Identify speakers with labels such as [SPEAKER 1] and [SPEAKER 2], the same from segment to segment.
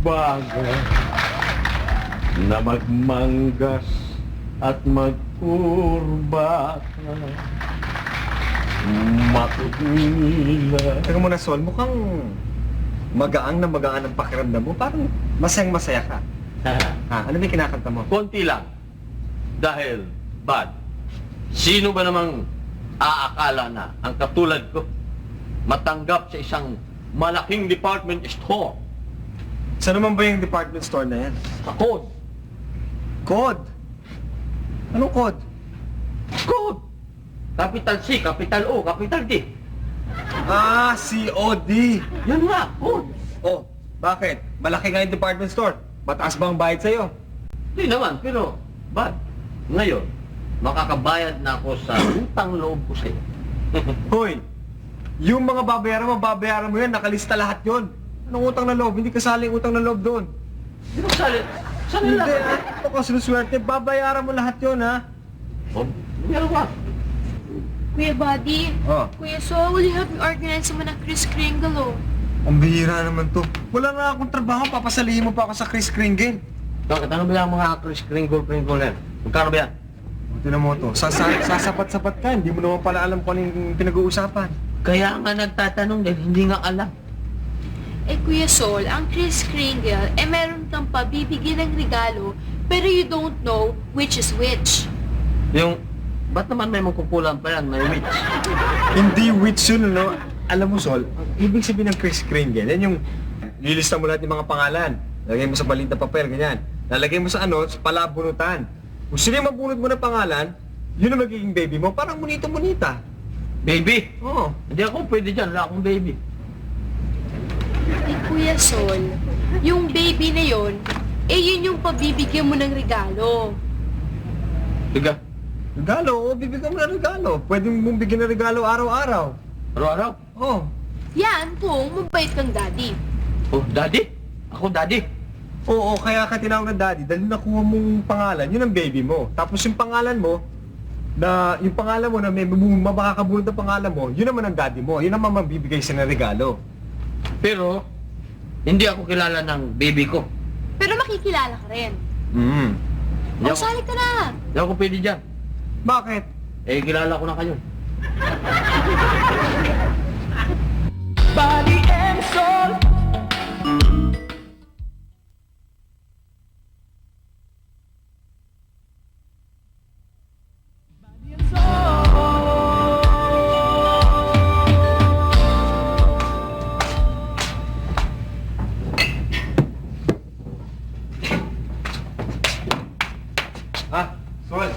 [SPEAKER 1] bagay na magmanggas at magkurbata. Matutila.
[SPEAKER 2] Teka muna, Sol, mukhang magaang na magaan ang pakiramdam mo. Parang masayang-masaya ka. Ha? Ano may kinakanta mo?
[SPEAKER 1] Konti lang. Dahil, bad. Sino ba namang aakala na ang katulad ko matanggap sa isang malaking department store?
[SPEAKER 2] Saan naman ba yung department store na yan?
[SPEAKER 1] Sa code.
[SPEAKER 2] Code? Anong code?
[SPEAKER 1] Code! Capital C, capital O, capital D.
[SPEAKER 2] Ah, COD.
[SPEAKER 1] Yan nga, code.
[SPEAKER 2] Oh, bakit? Malaki nga yung department store. Mataas ba ang bayad sa'yo?
[SPEAKER 1] Hindi naman, pero bad. Ngayon, makakabayad na ako sa utang loob ko sa'yo.
[SPEAKER 2] Hoy, yung mga babayaran mo yan, nakalista lahat yon. Anong utang na loob? Hindi kasali yung utang na loob doon.
[SPEAKER 1] Hindi mo sali. Saan
[SPEAKER 2] Hindi,
[SPEAKER 1] nila?
[SPEAKER 2] ito ka sinuswerte. Babayaran mo lahat yon, ha?
[SPEAKER 1] Oh, meron ka.
[SPEAKER 3] Kuya Buddy,
[SPEAKER 2] Oh.
[SPEAKER 3] Kuya Sol, will you help me organize naman ng Kris Kringle, oh?
[SPEAKER 2] Ang bihira naman to. Wala na akong trabaho, papasalihin mo pa ako sa Kris Kringle.
[SPEAKER 1] Bakit? Ano ba yung mga kringle yan? Magkano ba yan?
[SPEAKER 2] Tinan mo to. Sasapat-sapat ka. Hindi mo naman pala alam kung anong pinag-uusapan.
[SPEAKER 1] Kaya nga nagtatanong dahil hindi nga alam.
[SPEAKER 3] Eh, Kuya Sol, ang Kris Kringle, meron kang pabibigyan ng regalo, pero you don't know which is which.
[SPEAKER 1] Yung, ba't naman may magkukulang pa yan? May witch.
[SPEAKER 2] Hindi witch yun, ano? Alam mo, Sol, ang ibig sabihin ng Kris Kringle, yan yung lilista mo lahat ng mga pangalan. Lagay mo sa balit na papel, ganyan. Lalagay mo sa sa palabunutan. Kung sino yung mabunot mo ng pangalan, yun ang magiging baby mo. Parang bonito-bonita.
[SPEAKER 1] Baby!
[SPEAKER 2] Oo.
[SPEAKER 1] Hindi ako pwede dyan. Wala akong baby.
[SPEAKER 3] Eh, Kuya Sol, yung baby na yon, yun yung pabibigyan mo ng regalo.
[SPEAKER 1] Tiga.
[SPEAKER 2] Regalo? Oo, bibigyan mo ng regalo. Pwede mong bigyan ng regalo araw-araw.
[SPEAKER 1] Araw-araw.
[SPEAKER 2] Oo.
[SPEAKER 3] Yan kung mabait kang daddy.
[SPEAKER 1] Oh, daddy? Ako, daddy.
[SPEAKER 2] Oo, kaya ka tinawag na daddy dahil nakuha mong pangalan, yun ang baby mo. Tapos yung pangalan mo, yung pangalan mo na may makakabunod na pangalan mo, yun naman ang daddy mo. Yun naman mabibigay sa na regalo.
[SPEAKER 1] Pero, hindi ako kilala ng baby ko.
[SPEAKER 3] Pero makikilala ka rin.
[SPEAKER 1] Hindi
[SPEAKER 3] O,
[SPEAKER 1] ako,
[SPEAKER 3] sali ka na.
[SPEAKER 1] hindi ako pwede dyan.
[SPEAKER 2] Bakit?
[SPEAKER 1] Eh, kilala ko na kayo.
[SPEAKER 4] Body and soul. Body and
[SPEAKER 2] Ha? Sol,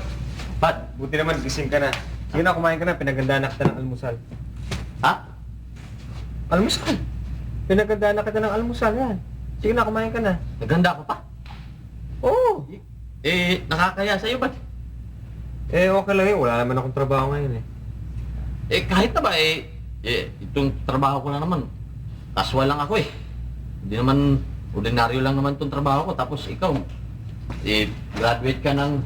[SPEAKER 1] Pat,
[SPEAKER 2] buti naman gising ka na. Sige na, kumain ka na. Pinagandaan na kita ng almusal.
[SPEAKER 1] ha?
[SPEAKER 2] Almusal? Pinagandaan na kita ng almusal, yan. Sige na, kumain ka na.
[SPEAKER 1] Naganda ka pa.
[SPEAKER 2] Oo.
[SPEAKER 1] Eh, nakakaya sa'yo ba't?
[SPEAKER 2] Eh, okay lang yun. Wala naman akong trabaho ngayon eh.
[SPEAKER 1] Eh, kahit na ba, itong trabaho ko lang naman, casual lang ako eh. Hindi naman, ordinaryo lang naman itong trabaho ko. Tapos ikaw, graduate ka ng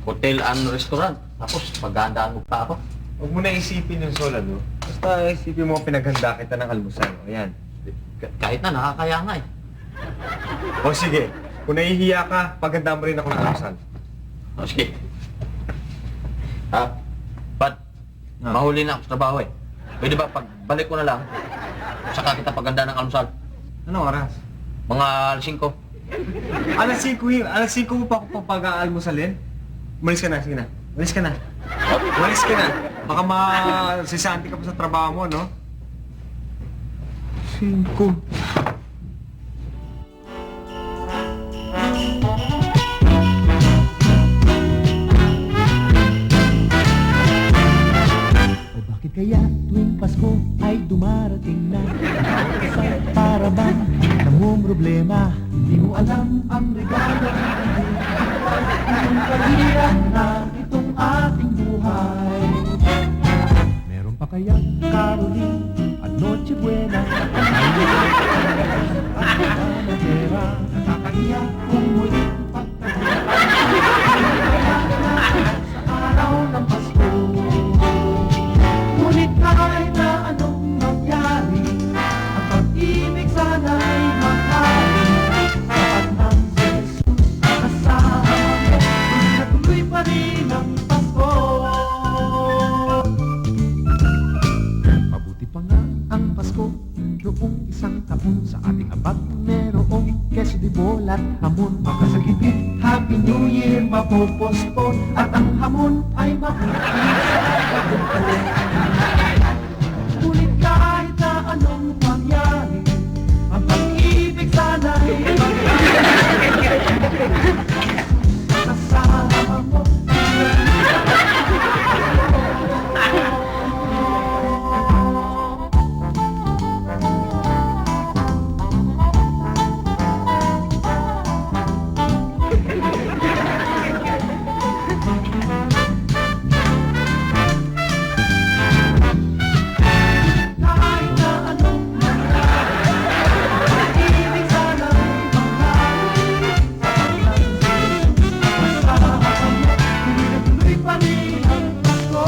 [SPEAKER 1] hotel and restaurant. Tapos, paghandaan mo pa ako.
[SPEAKER 2] Huwag mo na isipin yung Sol, ano? Basta isipin mo pinaganda kita ng almusal. Ayan.
[SPEAKER 1] Kahit na, nakakaya nga eh.
[SPEAKER 2] O sige, kung nahihiya ka, paghanda mo rin ako ng almusal.
[SPEAKER 1] O, sige. Pat, mahuli na ako sa trabaho eh. Pwede ba, pagbalik ko na lang, saka kita paghanda ng almusal?
[SPEAKER 2] Anong oras?
[SPEAKER 1] Mga alas 5.
[SPEAKER 2] Alas 5 yun. Alas 5 mo pa ako pag-aalmusalin? Umalis ka na, sige na. Umalis ka na. Umalis ka na. Baka masisanti ka pa sa trabaho mo, no? 5.
[SPEAKER 4] O bakit kaya tuwing Pasko ay dumarating na sa para bang namumroblema? Di mo alam ang regalo ang kahiyan na itong ating buhay. Meron pa kaya Caroline at Noche Buena? At pera nakakahiya kung muling sa araw ng Pasko. Ngunit kahit na anong mangyari, ang pag-ibig sana'y mahali. mapopospon at ang hamon ay mapupulit. Ngunit kahit na anong mangyari, ang pag-ibig sana'y kasama mo. Kahit na anong mangyari, ibig sana'y mangyari. Kasama mo, tuloy pa rin ang Pasko.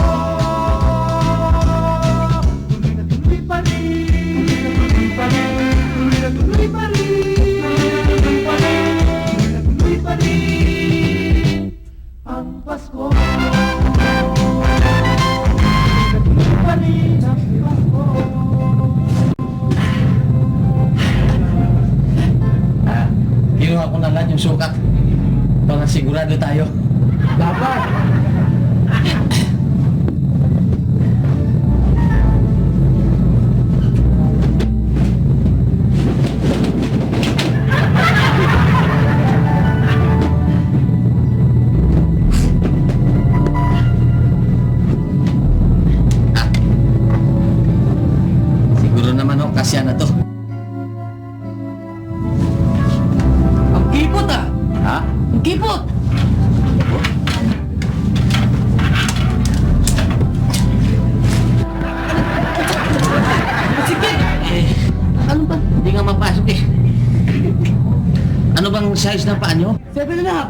[SPEAKER 4] Tuloy na tuloy pa rin. Tuloy pa rin. Tuloy na tuloy pa rin. Tuloy pa rin. Tuloy na tuloy pa rin ang Pasko. Tuloy pa rin ang Pasko.
[SPEAKER 1] Kinuha ko na lang yung sukat. Para sigurado tayo.
[SPEAKER 4] Dapat.
[SPEAKER 1] Siguro naman ho, kasya na to.
[SPEAKER 5] Ang kipot ah!
[SPEAKER 1] Ha?
[SPEAKER 5] Ang kipot! Sige!
[SPEAKER 1] Eh,
[SPEAKER 5] Ano ba?
[SPEAKER 1] hindi nga mapasok eh. Ano bang size ng paa nyo?
[SPEAKER 5] 7 and a half.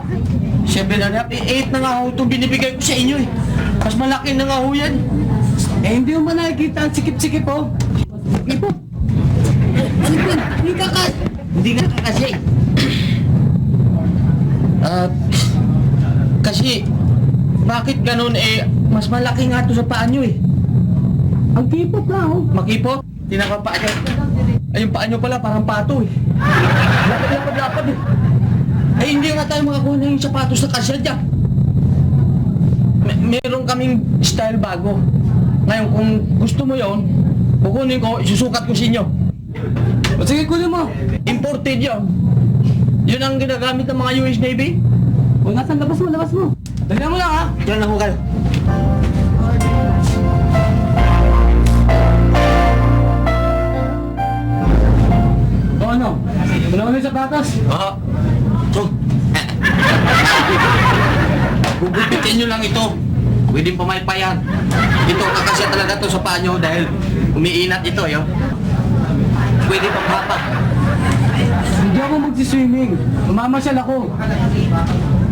[SPEAKER 1] 7 and a half, 8 na nga ho itong binibigay ko sa inyo eh. Mas malaki na nga ho yan.
[SPEAKER 5] Eh, hindi mo ba nakikita ang sikip-sikip oh? Kipot! Ano ba? Hindi ka ka...
[SPEAKER 1] Hindi nga kasi. Kasi, bakit ganun eh, mas malaki nga ito sa paa nyo eh.
[SPEAKER 5] Ang kipot na oh.
[SPEAKER 1] Makipot, tinakapaa nyo. Ay, yung paa nyo pala parang pato eh. Lapad eh. Ay, hindi nga tayo makakuha na yung sapatos na kasya dyan. Meron kaming style bago. Ngayon, kung gusto mo yon, kukunin ko, isusukat ko sa inyo.
[SPEAKER 5] O sige, kunin mo.
[SPEAKER 1] Imported yun. Yun ang ginagamit ng mga US Navy.
[SPEAKER 5] O nasan, labas mo, labas mo. Dalihan mo lang ha.
[SPEAKER 1] Yan lang ho kayo.
[SPEAKER 5] O ano? Wala mo yung sapatos?
[SPEAKER 1] Oo. So, gugupitin nyo lang ito. Pwede pamaypayan. Ito, kakasya talaga to sa paa nyo dahil umiinat ito, yo. Pwede pang bata.
[SPEAKER 5] Hindi ako magsiswimming. Mamamasyal ako.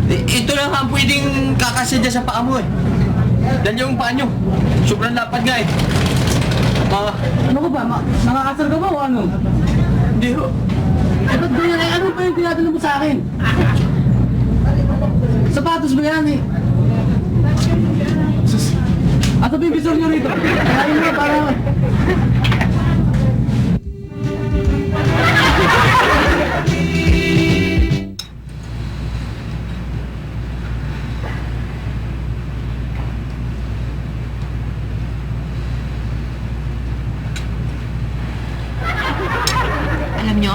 [SPEAKER 1] Ito lang ang pwedeng kakasya dyan sa paa mo eh. Dahil yung paa nyo, sobrang lapad nga eh.
[SPEAKER 5] Ano ko ba? Nakakasal ka ba o ano?
[SPEAKER 1] Hindi ho.
[SPEAKER 5] Eh, ba't ba yan? Eh, ano ba yung tinatalo mo sa akin? Sapatos ba yan eh? Sus. Asa ba yung visor nyo rito? Kaya mo para...
[SPEAKER 3] Alam nyo,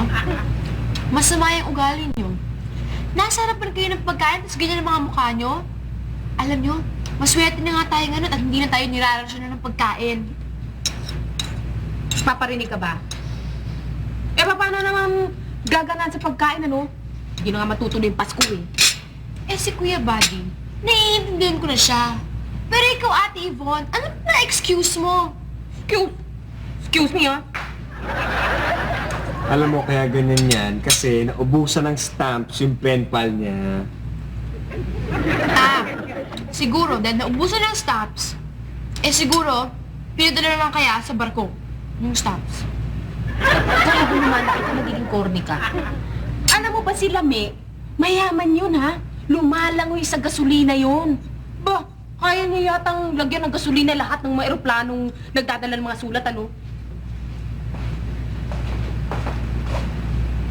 [SPEAKER 3] masama yung ugali nyo. Nasa harapan kayo ng pagkain, tapos ganyan ang mga mukha nyo. Alam nyo, maswerte na nga tayo ngayon at hindi na tayo nirarasyonan ng pagkain.
[SPEAKER 6] Paparinig ka ba? Eh, paano naman gaganaan sa pagkain, ano? Hindi na nga matutuloy yung Pasko, eh.
[SPEAKER 3] Eh si Kuya Buddy, naiintindihan ko na siya. Pero ikaw, Ate Yvonne, ano na excuse mo?
[SPEAKER 6] Excuse me, ha?
[SPEAKER 2] Alam mo kaya ganyan yan kasi naubusan ng stamps yung pen pal niya.
[SPEAKER 3] Ah, siguro dahil naubusan ng stops, eh siguro, pinadala naman kaya sa barko yung stops.
[SPEAKER 6] Kaya kung lumalaki ka, magiging corny ka. Alam mo ba si Lame? Mayaman yun, ha? Lumalangoy sa gasolina yun. Ba, kaya niya yatang lagyan ng gasolina lahat ng mga eroplanong nagdadala ng mga sulat, ano?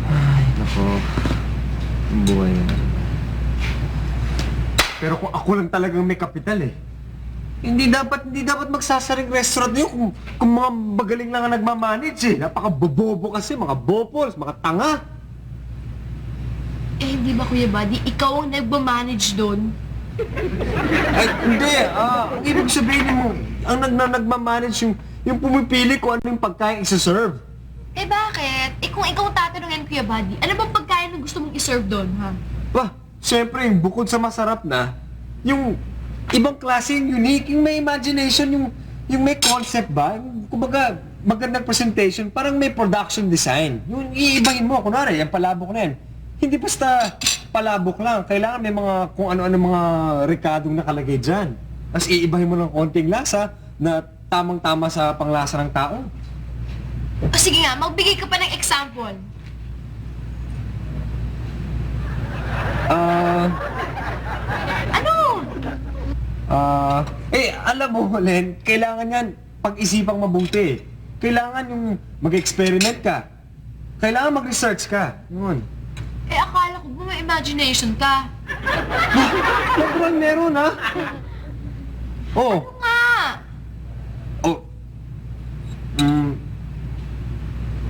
[SPEAKER 2] Ay, nako. Ang buhay na. Pero kung ako lang talagang may kapital eh. Hindi dapat magsasaring restaurant yun kung mga magaling lang ang nagmamanage eh. Napaka-bobobo kasi, mga bopols, mga tanga.
[SPEAKER 3] Eh, hindi ba, Kuya Buddy? Ikaw ang nagmamanage doon.
[SPEAKER 2] Ay, hindi. Ang ibig sabihin mo, ang nagmamanage yung pumipili kung ano yung pagkain isa-serve.
[SPEAKER 3] Eh, bakit? Eh, kung ikaw tatanungin, Kuya Buddy, ano bang pagkain na gusto mong iserve doon, ha?
[SPEAKER 2] Bah, siyempre, bukod sa masarap na, yung ibang klase, yung unique, yung may imagination, yung may concept ba? Kumbaga, magandang presentation, parang may production design. Yung iibahin mo, kunwari, yung palabok na yan. Hindi basta palabok lang. Kailangan may mga, kung ano-ano mga rekadong nakalagay dyan. Tapos iibahin mo ng konting lasa na tamang-tama sa panglasa ng tao.
[SPEAKER 3] O sige nga, magbigay ka pa ng example. Ano?
[SPEAKER 2] Alam mo, Len, kailangan yan pag-isipang mabuti. Kailangan yung mag-experiment ka. Kailangan mag-research ka. Yun.
[SPEAKER 3] Eh, akala ko ba may imagination ka?
[SPEAKER 2] Sobrang meron, ha? Oh.
[SPEAKER 3] Nga!
[SPEAKER 2] Oh.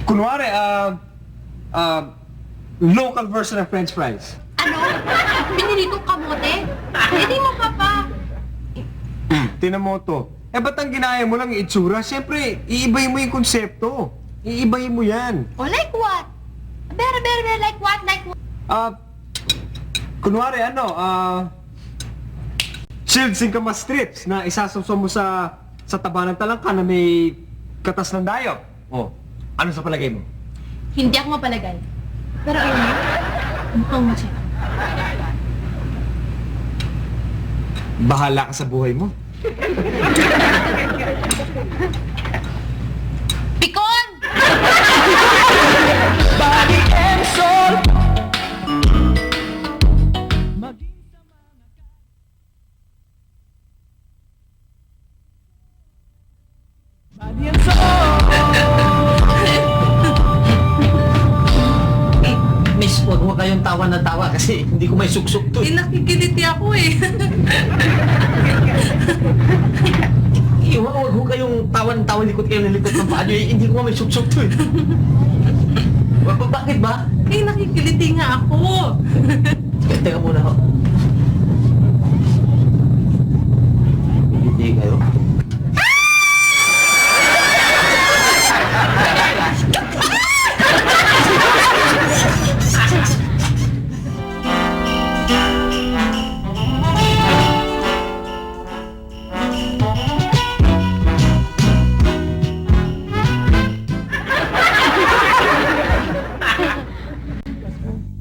[SPEAKER 2] Kunwari, local version ng French fries.
[SPEAKER 3] Ano? Piniritong kamote? Hindi mo pa pa.
[SPEAKER 2] Tinan mo to. Eh, ba't ang ginaya mo lang yung itsura? Siyempre, iibahin mo yung konsepto. Iibahin mo yan.
[SPEAKER 3] O, like what? Very, like what? Like what?
[SPEAKER 2] Kunwari, chilled singkamas strips na isasawsaw mo sa taba ng talangka na may katas ng dayo. Oh, ano sa palagay mo?
[SPEAKER 3] Hindi ako mapalagay. Pero alam mo, mukhang masaya.
[SPEAKER 2] Bahala ka sa buhay mo.
[SPEAKER 3] Pikon!
[SPEAKER 4] Body and soul. Body and soul.
[SPEAKER 1] Miss, huwag mo kayong tawa na tawa kasi hindi ko may suksok to.
[SPEAKER 6] Nakikiliti ako eh.
[SPEAKER 1] Huwag ho kayong tawa likot kayo ng likot ng paa nyo. Hindi ko may suksok to eh. Bakit ba?
[SPEAKER 6] Eh, nakikiliti nga ako.
[SPEAKER 1] Teka muna ho. Hindi kayo.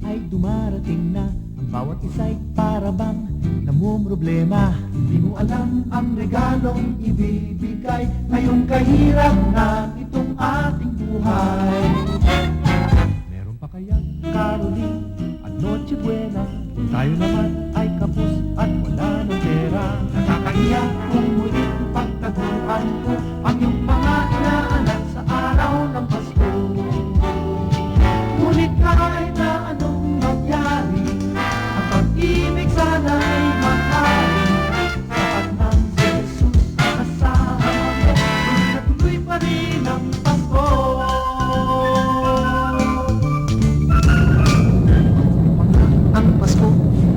[SPEAKER 4] Ay dumarating na, ang bawat isa'y para bang namumroblema. Di mo alam ang regalong ibibigay ngayong kahirap na itong ating buhay. Meron pa kaya Caroline at Noche Buena kung tayo naman ay kapos at wala ng pera? Nakakahiya kung muling pagtaguan ko ang iyong mga inaanak sa araw ng Pasko. Ngunit kahit na anong mangyari, ang pag-ibig sana'y makain. Sapat ng Jesus, kasama mo, tuloy pa rin ang Pasko. Ang Pasko,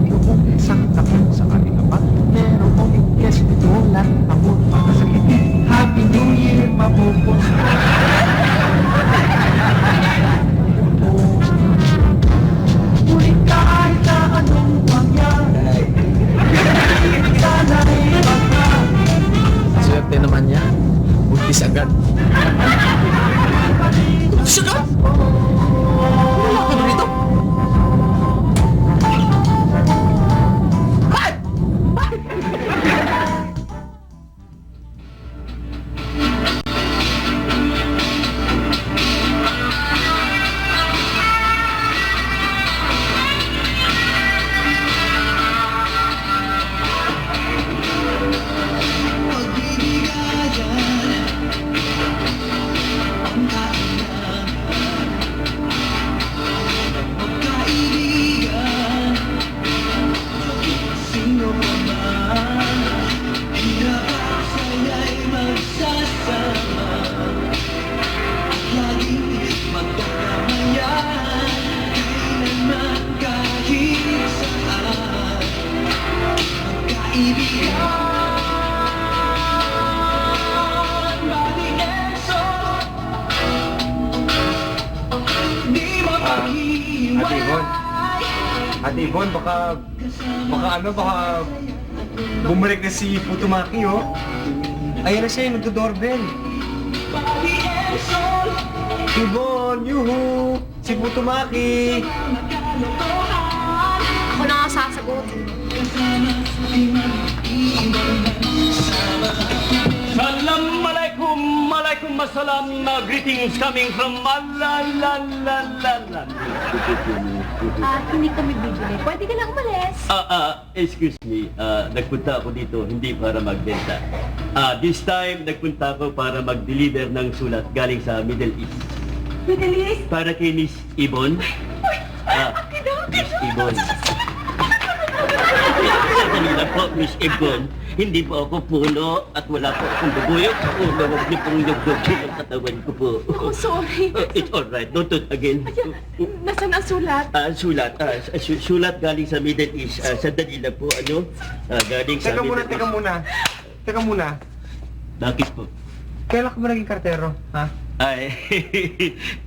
[SPEAKER 4] iyong isang taon sa ating ama. Meron mong igles, itolat, amor, pagkasakit. Happy New Year, mapupos. Ngunit kahit na anong mangyari, ibig sana'y makain.
[SPEAKER 1] Swerte naman niya. Buntis agad. Sugat! Wala ka na dito?
[SPEAKER 2] Ate Yvonne, baka bumalik na si Putumaki, oh. Ayan na siya, nagdo-doorbell. Yvonne, yuhu! Si Putumaki!
[SPEAKER 3] Ako na nga sasagot.
[SPEAKER 7] Assalamualaikum, malaikum assalam. Greetings coming from Malalalalala.
[SPEAKER 3] Hindi kami bibili. Pwede ka lang umalis.
[SPEAKER 7] Excuse me. Nagpunta ako dito hindi para magbenta. This time, nagpunta ako para mag-deliver ng sulat galing sa Middle East.
[SPEAKER 6] Middle East?
[SPEAKER 7] Para kay Miss Ibon. Miss Ibon. Sandali lang po, Miss Ibon. Hindi po ako puno at wala po akong bubuyog sa ulo. Huwag niyo pong yugdogin ang katawan ko po.
[SPEAKER 6] Oh, sorry.
[SPEAKER 7] It's alright. Don't do it again.
[SPEAKER 6] Nasaan ang sulat?
[SPEAKER 7] Sulat galing sa Middle East. Sandali lang po, galing sa
[SPEAKER 2] Teka muna,
[SPEAKER 7] Middle
[SPEAKER 2] teka
[SPEAKER 7] East.
[SPEAKER 2] muna. Teka muna.
[SPEAKER 7] Bakit po?
[SPEAKER 2] Kailan ka ba naging kartero, ha?
[SPEAKER 7] Ay,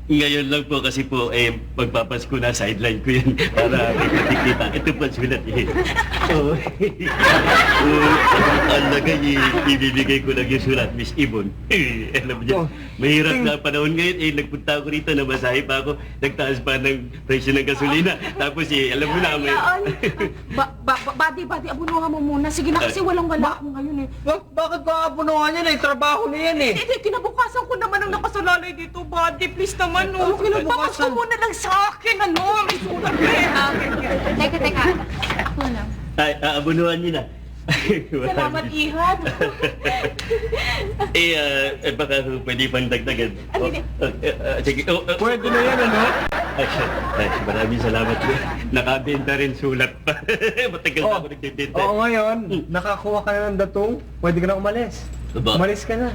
[SPEAKER 7] ngayon lang po kasi po, magpapasko na sideline ko yan para kita. Ito po sulat eh. Oh, ang lagay ibibigay ko lang yung sulat, Miss Ibon. Alam niyo, mahirap na panahon ngayon, nagpunta ako rito, namasahe pa ako, nagtaas pa ng presyo ng gasolina. Tapos alam mo na,
[SPEAKER 6] Badi, abunuhan mo muna. Sige na kasi walang-wala ako ngayon eh.
[SPEAKER 2] Bakit ba apunuhan yan eh? Trabaho na yan eh.
[SPEAKER 6] Kinabukasan ko naman ang nakasalalay dito, Buddy. Please naman, no.
[SPEAKER 2] Kinabukasan?
[SPEAKER 6] Papas ko muna lang sa akin, May sulat ka eh.
[SPEAKER 3] Teka. Ako lang.
[SPEAKER 7] Ay, abunuhan niyo na.
[SPEAKER 6] Salamat, Ihab.
[SPEAKER 7] Baka pwede pang dagdagan. Sige.
[SPEAKER 2] Pwede na yan, ano?
[SPEAKER 7] Ay, maraming salamat. Nakabenta rin sulat pa. Matagal na ako nagbibenta.
[SPEAKER 2] Oo, ngayon, nakakuha ka na ng datong, pwede ka na umalis.
[SPEAKER 7] Aba.
[SPEAKER 2] Umalis ka na.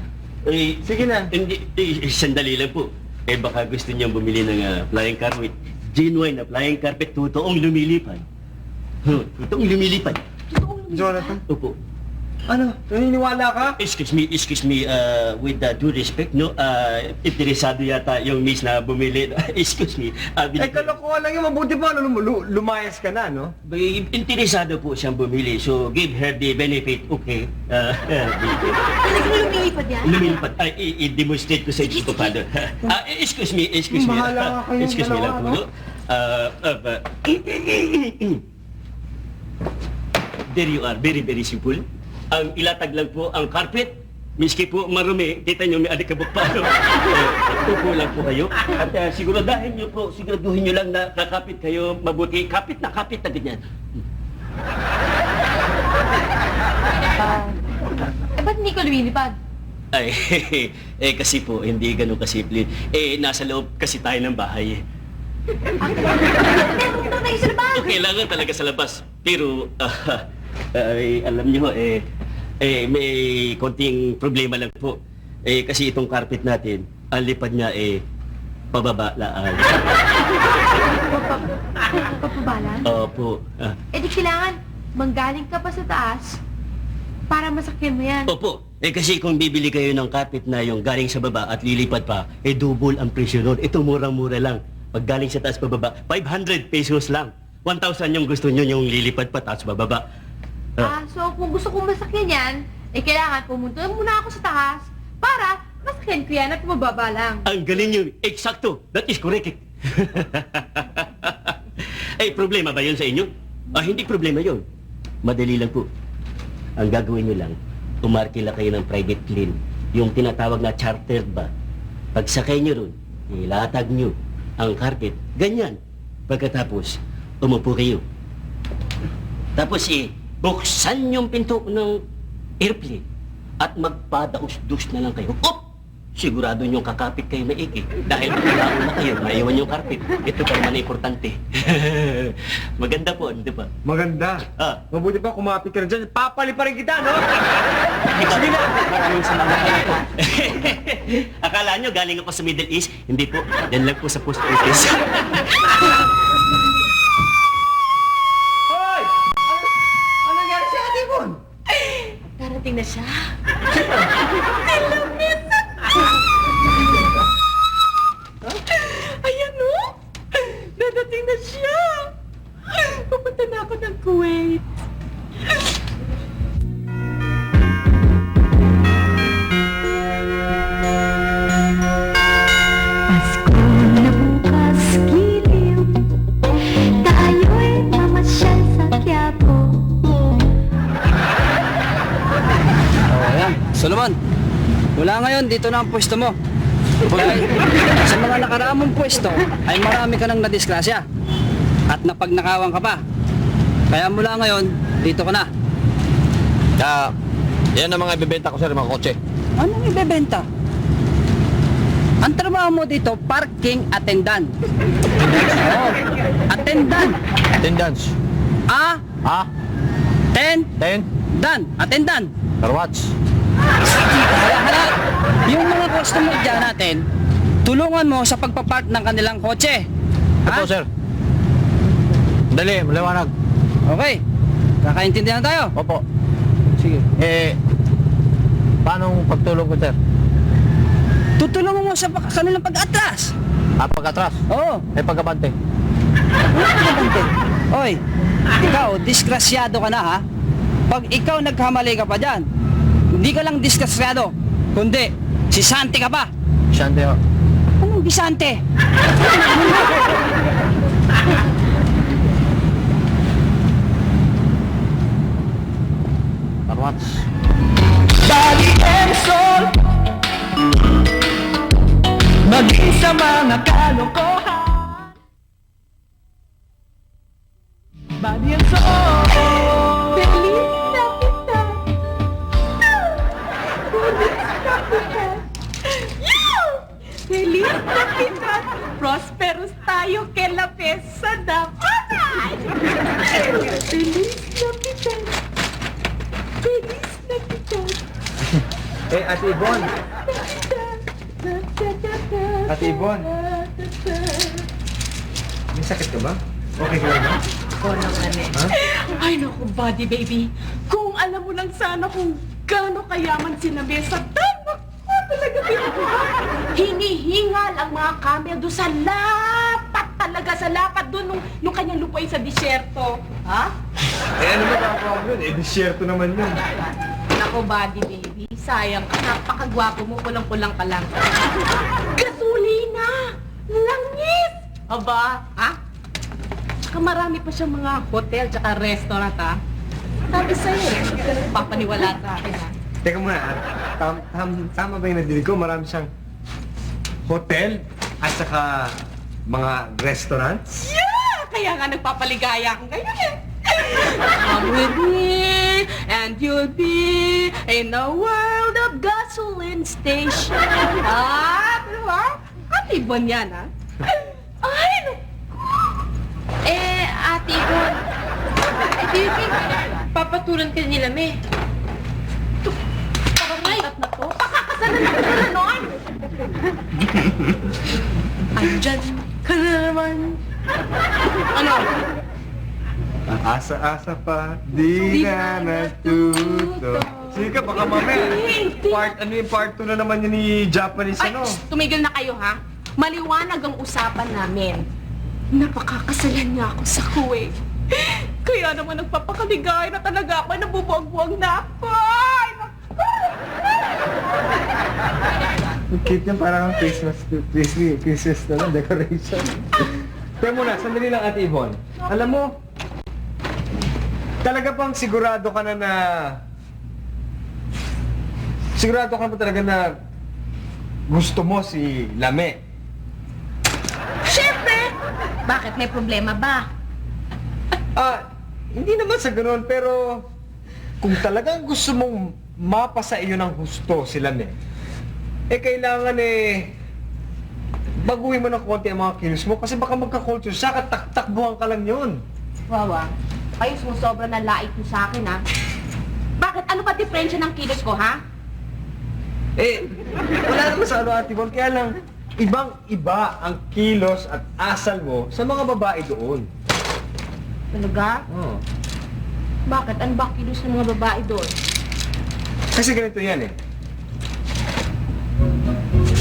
[SPEAKER 2] Sige na.
[SPEAKER 7] Hindi, sandali lang po. Baka gusto niyang bumili ng flying carpet. Genuine na flying carpet, totoong lumilipad. Totoong lumilipad.
[SPEAKER 2] Jonathan,
[SPEAKER 7] Opo.
[SPEAKER 2] ano? Naniniwala ka?
[SPEAKER 7] Excuse me, with due respect, no? Interesado yata yung miss na bumili. Excuse me.
[SPEAKER 2] Kalokohan lang yun. Mabuti pa, lumayas ka na, no?
[SPEAKER 7] Interesado po siyang bumili, so give her the benefit, okay?
[SPEAKER 3] Talagang lumilipad yan?
[SPEAKER 7] Lumilipad. Ay, i-demonstrate ko sa inyo, Father. Excuse me.
[SPEAKER 2] Bahala ka kayong
[SPEAKER 7] Excuse me lang po,
[SPEAKER 2] dalawa,
[SPEAKER 7] no? There you are, very, very simple. Ang ilatag lang po ang carpet. Miski po marumi, kita nyo may alikabok pa. Upo lang po kayo. At siguraduhin nyo lang na kakapit kayo mabuti. Kapit na ganyan.
[SPEAKER 3] Ba't hindi ko lumilipad?
[SPEAKER 7] Ay, kasi po, hindi ganun kasimple. Nasa loob kasi tayo ng bahay.
[SPEAKER 3] Huwag na tayo sa labas!
[SPEAKER 7] Kailangan talaga sa labas. Pero, alam nyo, may konting problema lang po. Kasi itong carpet natin, ang lipad niya, pababa laan.
[SPEAKER 3] Papabalan?
[SPEAKER 7] Opo.
[SPEAKER 3] Di kailangan manggaling ka pa sa taas para masakyan mo yan.
[SPEAKER 7] Opo. Kasi kung bibili kayo ng carpet na yung galing sa baba at lilipad pa, double ang presyo nun. Ito murang-mura lang. Pag galing sa taas pababa, 500 pesos lang. 1,000 yung gusto nyo yung lilipad pa taas bababa.
[SPEAKER 3] So kung gusto kong masakyan yan, kailangan pumunta muna ako sa taas para masakyan ko yan at mababa lang.
[SPEAKER 7] Ang galing yun. Eksakto. That is correct. Problema ba yun sa inyo? Hindi problema yun. Madali lang po. Ang gagawin nyo lang, umarkila kayo ng private plane. Yung tinatawag na chartered ba? Pagsakay nyo ron, ilatag nyo ang carpet. Ganyan. Pagkatapos, umupo kayo. Tapos buksan yung pinto ng airplane at magpadaus-dus na lang kayo. Sigurado nyo kakapit kayo maigi. Dahil pagkakaon na kayo, maiwan yung carpet. Ito pa naman importante. Maganda po, hindi ba?
[SPEAKER 2] Maganda. Mabuti pa, kumapit ka na dyan. Papali pa rin kita, no?
[SPEAKER 7] Sige na! Maraming salamat po. Akala nyo galing ako sa Middle East? Hindi po. Yan lang po sa post office.
[SPEAKER 2] Hoy! Ano nangyari si Ate Yvonne?
[SPEAKER 3] Darating na siya.
[SPEAKER 6] Ayan, no? Dadating na siya.
[SPEAKER 5] Mula ngayon, dito na ang pwesto mo. Dahil sa mga nakaraang mong pwesto, ay marami ka nang nadisgrasya. At napagnakawan ka pa. Kaya mula ngayon, dito ka na.
[SPEAKER 1] Yan ang mga ibebenta ko, sir, mga kotse.
[SPEAKER 5] Anong ibebenta? Ang trabaho mo dito, parking attendant. Oo, attendant.
[SPEAKER 1] Attendance.
[SPEAKER 5] Ah,
[SPEAKER 1] Ha?
[SPEAKER 5] ten,
[SPEAKER 1] 10?
[SPEAKER 5] dan, attendant.
[SPEAKER 1] Per watch.
[SPEAKER 5] Kaya harap, yung mga customer dyan natin, tulungan mo sa pagpapark ng kanilang kotse.
[SPEAKER 1] Ito, sir. Dali, maliwanag.
[SPEAKER 5] Okay, kakaintindihan tayo.
[SPEAKER 1] Opo.
[SPEAKER 5] Sige.
[SPEAKER 1] Paano pagtulong ko, sir?
[SPEAKER 5] Tutulungan mo sa kanilang pag-atras.
[SPEAKER 1] Pagkatras.
[SPEAKER 5] Oo.
[SPEAKER 1] Pagkabante.
[SPEAKER 5] Oy, ikaw, disgrasyado ka na ha. Pag ikaw nagkamali ka pa dyan, hindi ka lang disgrasyado, kundi si Sante ka pa.
[SPEAKER 1] Siyante, ho.
[SPEAKER 5] Anong bisante?
[SPEAKER 1] Per watch.
[SPEAKER 4] Bali and soul, maging sa mga kalokohan. Bali and soul,
[SPEAKER 6] Feliz Navidad! Feliz Navidad! Yeah! Feliz Navidad! Prosperous tayo que la pesa dapat! Feliz Navidad! Feliz Navidad!
[SPEAKER 2] Ate Ibon. Ate Ibon. May sakit ka ba? Okay ka lang ba?
[SPEAKER 6] Ay naku, body baby. Kung alam mo lang sana kung gaano kayaman si Namesa, naku, talaga hinihingal ang mga camel doon sa lapat talaga, sa lapat doon nung kanyang lupain sa disyerto. Ha?
[SPEAKER 2] Ano makakawa yun? Disyerto naman yun.
[SPEAKER 6] Naku, body baby. Sayang ka, napakagwapo mo, pulang-pulang ka lang. Gasolina! Langis! Aba, ha? Tsaka marami pa siyang mga hotel tsaka restaurant, ha? Sabi sa'yo, papaniwala sa akin, ha?
[SPEAKER 2] Teka muna, tama ba yung nadinig ko? Marami siyang hotel at saka mga restaurants?
[SPEAKER 6] Yeah! Kaya nga nagpapaligaya ako ngayon, eh. Come with me, and you'll be in a world of gasoline station. Ah, pero ha? Katibon yan, ha? Ay, naku!
[SPEAKER 3] Ate Ibon, do you think papatulan ka nila, me?
[SPEAKER 6] Parang na to. Pakakasalan ako na nun!
[SPEAKER 3] Andyan ka na naman.
[SPEAKER 6] Ano?
[SPEAKER 2] Asa-asa pa, di na natuto. Sige ka, baka mamaya. Ano yung part 2 na naman yun ni Japanese,
[SPEAKER 6] Ay,
[SPEAKER 2] ano?
[SPEAKER 6] tumigil na kayo, ha? Maliwanag ang usapan namin. Napakakasalan niya ako sa Kuwait. Kaya naman nagpapakaligay na talaga ako. Nabubuwag-buwag na ako. Ay, naku!
[SPEAKER 2] Ang cute niya, parang Christmas na lang, decoration. Kaya muna, sandali lang, Ate Yvonne. Alam mo, talaga bang sigurado ka na sigurado ka ba talaga na gusto mo si Lame?
[SPEAKER 6] Siyempre! Bakit? May problema ba?
[SPEAKER 2] Hindi naman sa ganoon, pero kung talagang gusto mong mapasa iyo ng husto si Lame, kailangan baguhin mo ng konti ang mga kilos mo kasi baka magka-culture siya, takbuhan ka lang yun.
[SPEAKER 6] Wawa, kayo sumusobra na lait mo sa akin, ha? Bakit? Ano ba diferensya ng kilos ko, ha?
[SPEAKER 2] Wala naman sa ano, Ate Bon, kaya lang ibang-iba ang kilos at asal mo sa mga babae doon.
[SPEAKER 6] Talaga?
[SPEAKER 2] Oh.
[SPEAKER 6] Bakit? Ano ba ang kilos ng mga babae doon?
[SPEAKER 2] Kasi ganito yan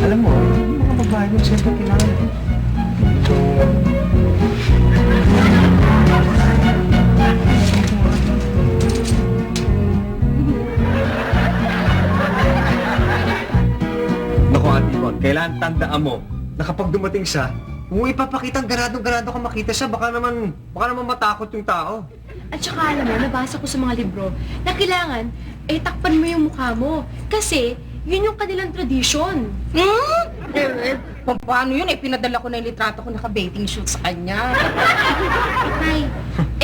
[SPEAKER 2] Alam mo, yung mga babae doon, siyempre kailangan Naku, Ate Bon, kailangan tandaan mo na kapag dumating siya, kung ipapakita ang ganadong-ganado ka makita siya, baka naman matakot yung tao.
[SPEAKER 3] At saka alam mo, nabasa ko sa mga libro na kailangan, takpan mo yung mukha mo. Kasi, Yun yung kanilang tradisyon.
[SPEAKER 6] Paano yun? Pinadala ko na yung litrato ko naka-bathing suit sa kanya.
[SPEAKER 3] Ay,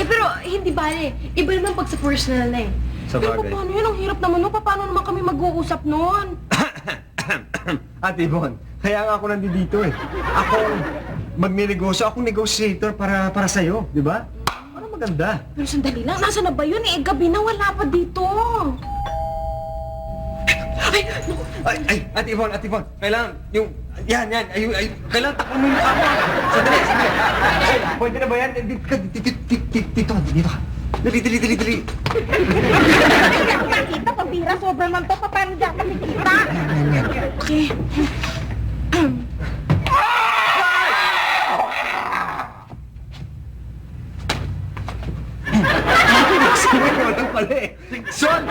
[SPEAKER 3] pero hindi bale. Iba naman pag sa personal na eh.
[SPEAKER 2] Sa
[SPEAKER 6] Pero
[SPEAKER 2] bagay.
[SPEAKER 6] paano yun? Ang hirap naman nun. Paano naman kami mag-uusap nun?
[SPEAKER 2] Ate Yvonne, kaya nga ako nandito eh. Ako magninegosyo, akong negotiator para sa'yo, di ba? Para maganda.
[SPEAKER 6] Pero sandali lang. Nasaan na ba yun? Gabi na wala pa dito.
[SPEAKER 2] Ay, Ate Yvonne, kailangan yung... Yan, kailangan takbo mo yung mukha mo. Sandali. Ay, pwede na ba yan? Dito ka. Dali.
[SPEAKER 6] Nakita, pambira. Sobrang man to. Paano di ako nakikita? Okay.
[SPEAKER 2] Walang pala eh. Son!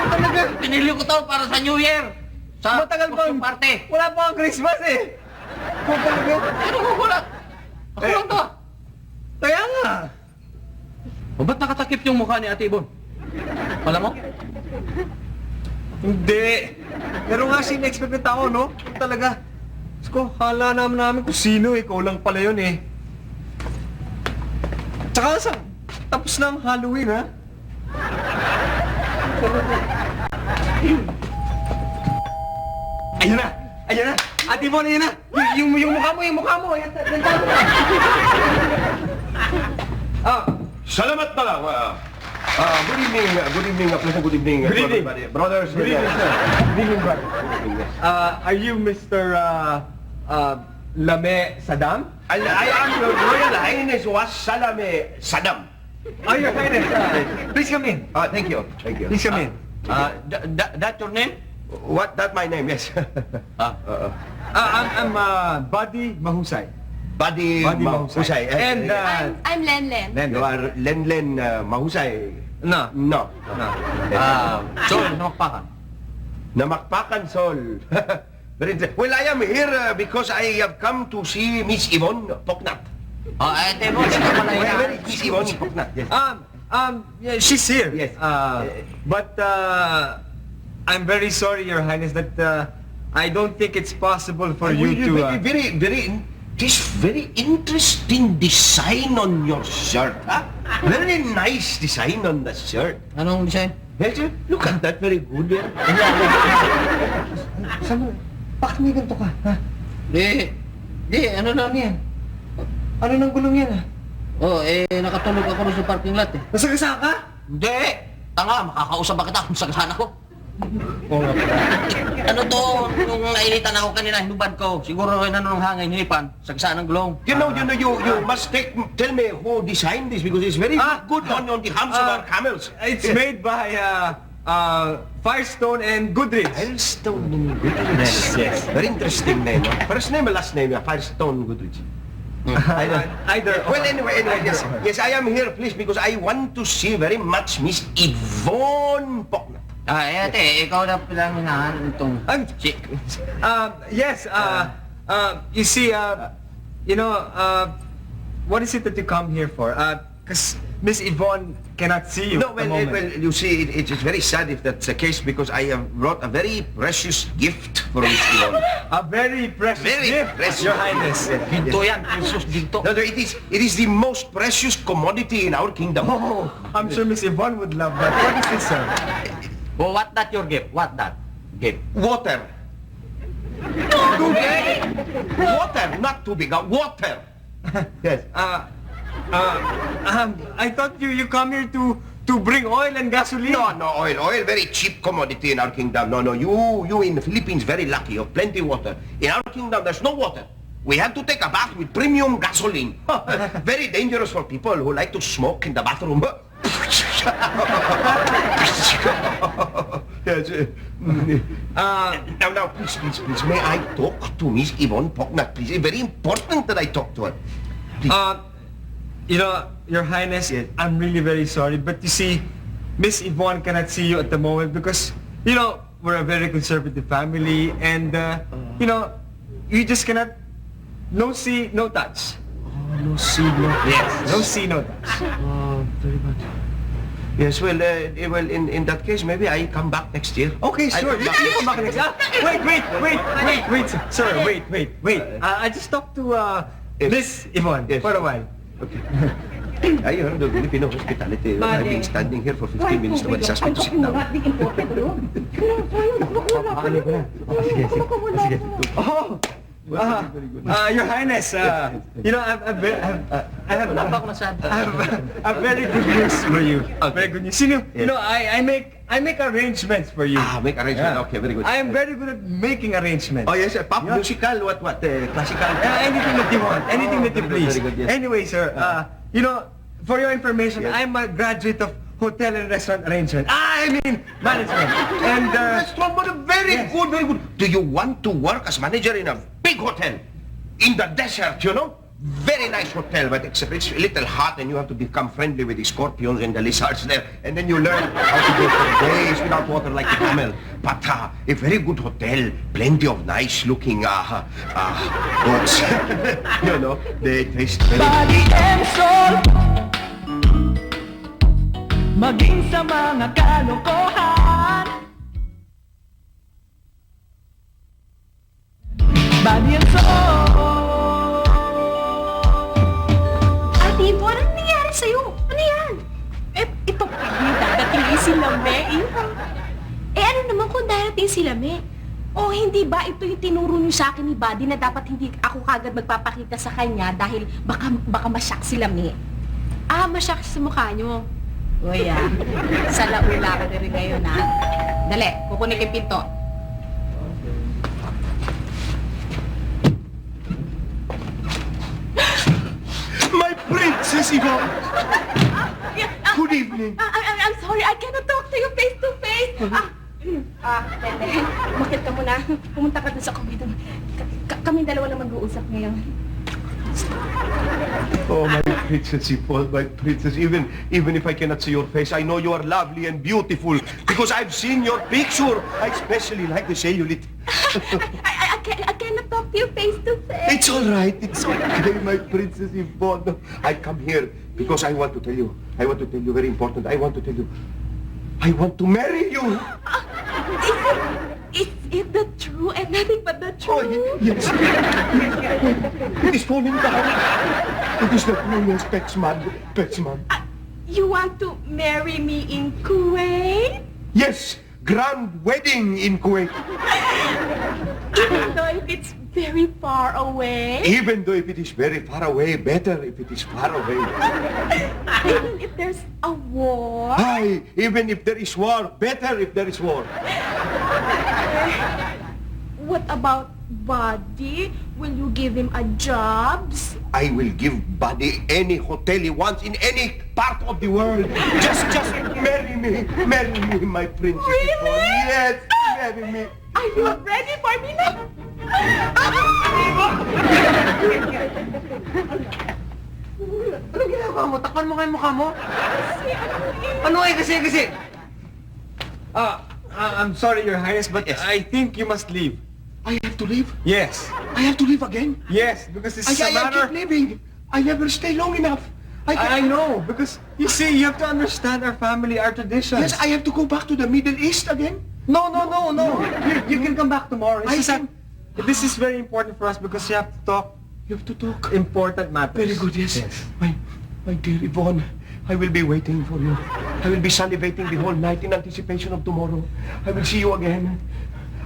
[SPEAKER 2] Talaga!
[SPEAKER 1] Pinili ko to para sa New Year. Sa
[SPEAKER 2] Matagal pa
[SPEAKER 1] costume party.
[SPEAKER 2] Wala pa ang Christmas eh. Kung talaga.
[SPEAKER 1] Ano ko wala? Ako lang to.
[SPEAKER 2] Kaya nga.
[SPEAKER 1] O ba't nakatakip yung mukha ni Ate Ibon? Alam mo?
[SPEAKER 2] Hindi. Pero nga sin-expect na tao, no? Talaga. Sko, hala namin kung sino. Ikaw lang pala yun eh. Tsaka tapos na ang Halloween, ha? Ayun na! Ate Yvonne, ayun na! Yung mukha mo! Ayan, nandiyan mo!
[SPEAKER 8] Salamat pala. Good evening, pleasant good evening
[SPEAKER 2] Good
[SPEAKER 8] to
[SPEAKER 2] evening.
[SPEAKER 8] everybody. Brothers,
[SPEAKER 2] Good evening, sir. Good evening, brother. Are you Mr. Lame Saddam?
[SPEAKER 8] I am your Royal Highness Wassalame Saddam.
[SPEAKER 2] Oh, your highness. Please come in.
[SPEAKER 8] Thank you.
[SPEAKER 2] Please come in.
[SPEAKER 1] That your name?
[SPEAKER 8] What? That my name? Yes.
[SPEAKER 2] I'm Buddy Mahusay.
[SPEAKER 8] Buddy Mahusay.
[SPEAKER 2] And
[SPEAKER 3] I'm Len.
[SPEAKER 8] You are Len Mahusay.
[SPEAKER 2] no.
[SPEAKER 8] No.
[SPEAKER 1] Sol, namakpakan.
[SPEAKER 8] Namakpakan Sol. Very interesting. Well, I am here because I have come to see Miss Yvonne Poknat.
[SPEAKER 1] Ate Ibon, sino pala yun?
[SPEAKER 8] Where is Miss Yvonne Poknat? Yes.
[SPEAKER 2] Yeah, she's here.
[SPEAKER 8] Yes.
[SPEAKER 2] But I'm very sorry, Your Highness, that I don't think it's possible for you to.
[SPEAKER 8] This very interesting design on your shirt. Huh? Very nice design on the shirt.
[SPEAKER 1] Anong design?
[SPEAKER 8] Yes, sir. Look at that, very good. Yeah.
[SPEAKER 2] Saan mo? Bakit may ganito ka? Ha?
[SPEAKER 1] Ano lang yan?
[SPEAKER 2] Ano nang gulong yan, ha?
[SPEAKER 1] Nakatulog ako rin sa parking lot eh.
[SPEAKER 2] Nasagasa ka?
[SPEAKER 1] Hindi! Tanga, makakausap ba kita kung sagasaan ako?
[SPEAKER 2] Oo nga pala.
[SPEAKER 1] Ano to? Nung nainitan ako kanina, hinubad ko. Siguro yun ano ng hangin, hinipan. Sagasaan ng gulong.
[SPEAKER 8] You must tell me who designed this because it's very good on the humps of our camels.
[SPEAKER 2] It's made by Firestone and Goodrich.
[SPEAKER 8] Firestone and Goodrich.
[SPEAKER 2] Yes.
[SPEAKER 8] Very interesting name. No? First name and last name, Firestone Goodrich.
[SPEAKER 2] Either.
[SPEAKER 8] Well, anyway, yes, I am here, please, because I want to see very much Miss Yvonne Poknat.
[SPEAKER 1] Ate, ikaw na pala hinahan itong...
[SPEAKER 2] Yes. You see, what is it that you come here for? Because Miss Yvonne cannot see you
[SPEAKER 8] No,
[SPEAKER 2] at the moment.
[SPEAKER 8] you see, it is very sad if that's the case because I have brought a very precious gift for Miss Yvonne.
[SPEAKER 2] A very precious
[SPEAKER 8] Very
[SPEAKER 2] gift,
[SPEAKER 8] precious.
[SPEAKER 2] Your Highness.
[SPEAKER 1] Ginto yan, precious ginto.
[SPEAKER 8] No, it is the most precious commodity in our kingdom.
[SPEAKER 2] Oh, I'm sure Miss Yvonne would love that. What is this, sir?
[SPEAKER 1] Oh, what that your gift? What that? Gift.
[SPEAKER 8] Water. Too big. Water, not too big. Water. Yes.
[SPEAKER 2] I thought you come here to bring oil and gasoline.
[SPEAKER 8] No, oil. Oil, very cheap commodity in our kingdom. No, you in the Philippines very lucky. You have plenty water. In our kingdom, there's no water. We have to take a bath with premium gasoline. Very dangerous for people who like to smoke in the bathroom. Yes. Now, please, may I talk to Miss Yvonne Poknat, please? It's very important that I talk to her. Please.
[SPEAKER 2] Your Highness, I'm really very sorry, but you see, Miss Yvonne cannot see you at the moment because, we're a very conservative family and, you just cannot, no see, no touch.
[SPEAKER 8] No see, no.
[SPEAKER 2] Yes, no see, no touch.
[SPEAKER 8] Very bad. Yes, well, in that case, maybe I come back next year.
[SPEAKER 2] Okay,
[SPEAKER 8] I
[SPEAKER 2] sure.
[SPEAKER 8] come
[SPEAKER 2] You
[SPEAKER 8] back
[SPEAKER 2] can come back next. Wait, sir. Wait. I just talked to
[SPEAKER 8] Yes.
[SPEAKER 2] Miss Yvonne
[SPEAKER 8] Yes.
[SPEAKER 2] for a while.
[SPEAKER 8] I heard the Filipino hospitality. I've been standing here for 15 minutes. Nobody's asked me to sit down.
[SPEAKER 2] Oh, Your Highness, you know, I have very good news for you. Very good news. You know, I make arrangements for you.
[SPEAKER 8] Make arrangement.
[SPEAKER 2] Yeah.
[SPEAKER 8] Okay, very good.
[SPEAKER 2] I am very good at making arrangements.
[SPEAKER 8] Oh, yes, pop
[SPEAKER 2] Yeah.
[SPEAKER 8] musical, what, classical?
[SPEAKER 2] Anything that you want, anything that you
[SPEAKER 8] very good,
[SPEAKER 2] please.
[SPEAKER 8] very good, yes.
[SPEAKER 2] Anyway, sir, you know, for your information,
[SPEAKER 8] Yes.
[SPEAKER 2] I'm a graduate of hotel and restaurant arrangement. I mean, management. And,
[SPEAKER 8] Restaurant, but very
[SPEAKER 2] Yes.
[SPEAKER 8] good, very good. Do you want to work as manager in a big hotel? In the desert, you know? Very nice hotel, but except it's a little hot and you have to become friendly with the scorpions and the lizards there. And then you learn how to go for days without water like a camel. But a very good hotel, plenty of nice-looking boats. You know, they taste very
[SPEAKER 4] Body and soul, maging sa mga kalokohan. Body and soul.
[SPEAKER 6] Ate Yvonne, anong nangyari sa'yo? Ano yan? Ito, dadating yung si Lame.
[SPEAKER 3] Ano naman kung darating sila, me?
[SPEAKER 6] O hindi ba ito yung tinuro niyo sa akin ni Buddy na dapat hindi ako kagad magpapakita sa kanya dahil baka masyak si Lame?
[SPEAKER 3] Masyak sa mukha nyo.
[SPEAKER 6] Uy, sa laula ka na rin ngayon, ha? Dali, kukunin ko yung pinto.
[SPEAKER 8] My princess, Yvonne! Good evening.
[SPEAKER 6] I'm sorry, I cannot talk to you face to face. Tete, bakit ka muna? Pumunta ka dun sa computer. Kami dalawa na mag-uusap ngayon.
[SPEAKER 8] Oh, my princess Yvonne, my princess. Even if I cannot see your face, I know you are lovely and beautiful because I've seen your picture. I especially like the cellulite.
[SPEAKER 6] I cannot talk to you face to face.
[SPEAKER 8] It's all right. It's okay, my princess Yvonne. I come here because I want to tell you. I want to tell you very important. I want to tell you. I want to marry you.
[SPEAKER 6] Is it the true and nothing but the
[SPEAKER 8] Oh,
[SPEAKER 6] truth?
[SPEAKER 8] yes. It is falling down. It is the famous Pexman.
[SPEAKER 6] You want to marry me in Kuwait?
[SPEAKER 8] Yes, grand wedding in Kuwait.
[SPEAKER 6] Even though if it's very far away?
[SPEAKER 8] Even though if it is very far away, better if it is far away.
[SPEAKER 6] Even if there's a war?
[SPEAKER 8] Aye, even if there is war, better if there is war.
[SPEAKER 6] What about Buddy? Will you give him a jobs?
[SPEAKER 8] I will give Buddy any hotel he wants in any part of the world. Just marry me, my princess.
[SPEAKER 6] Really?
[SPEAKER 8] Yes, marry me.
[SPEAKER 6] Are you ready for me now?
[SPEAKER 2] Ano ginagawa mo? Takpan mo kayo mukha mo? Ano kasi? I'm sorry, Your Highness, but
[SPEAKER 8] Yes.
[SPEAKER 2] I think you must leave.
[SPEAKER 8] I have to leave.
[SPEAKER 2] Yes.
[SPEAKER 8] I have to leave again.
[SPEAKER 2] Yes, because this is a
[SPEAKER 8] I
[SPEAKER 2] matter...
[SPEAKER 8] keep leaving. I never stay long enough.
[SPEAKER 2] I know, because you see, you have to understand our family, our traditions.
[SPEAKER 8] Yes, I have to go back to the Middle East again.
[SPEAKER 2] No. You can come back tomorrow. It's
[SPEAKER 8] I
[SPEAKER 2] just that
[SPEAKER 8] can-
[SPEAKER 2] this is very important for us because you have to talk
[SPEAKER 8] You have to talk.
[SPEAKER 2] important matters.
[SPEAKER 8] Very good, yes. My dear Yvonne, I will be waiting for you. I will be salivating the whole night in anticipation of tomorrow. I will see you again.